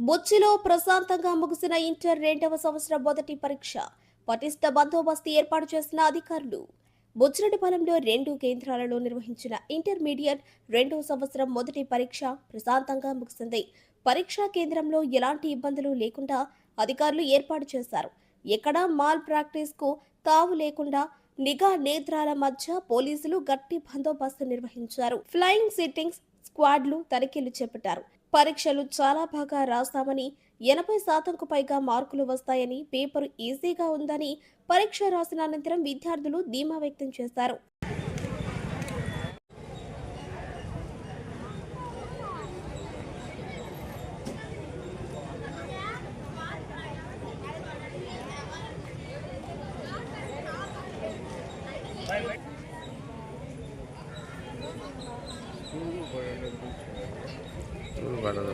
బొచ్చిలో ప్రశాంతంగా ముగిసిన ఇంటర్ 2వ సంవత్సరం మొదటి పరీక్ష. పటిష్ట బందోబస్తు ఏర్పాటు చేసిన అధికారులు. బొచ్చిరెడ్డిపాలెంలో 2 కేంద్రాలలో నిర్వహించిన ఇంటర్మీడియట్ 2వ సంవత్సరం మొదటి పరీక్ష ప్రశాంతంగా ముగిసింది. పరీక్షా కేంద్రంలో ఎలాంటి ఇబ్బందులు లేకుండా అధికారులు ఏర్పాటు చేశారు. ఎక్కడా మాల్ ప్రాక్టీస్ కు తావు లేకుండా నిఘా నేత్రాల మధ్య పోలీసులు గట్టి బందోబస్తు నిర్వహించారు. ఫ్లయింగ్ సిట్టింగ్స్ స్క్వాడ్లు తనిఖీలు చేపట్టారు. పరీక్షలు చాలా బాగా రాస్తామని, 80% పైగా మార్కులు వస్తాయని, పేపరు ఈజీగా ఉందని పరీక్ష రాసిన అనంతరం విద్యార్థులు ధీమా వ్యక్తం చేశారు. Tudo guardado.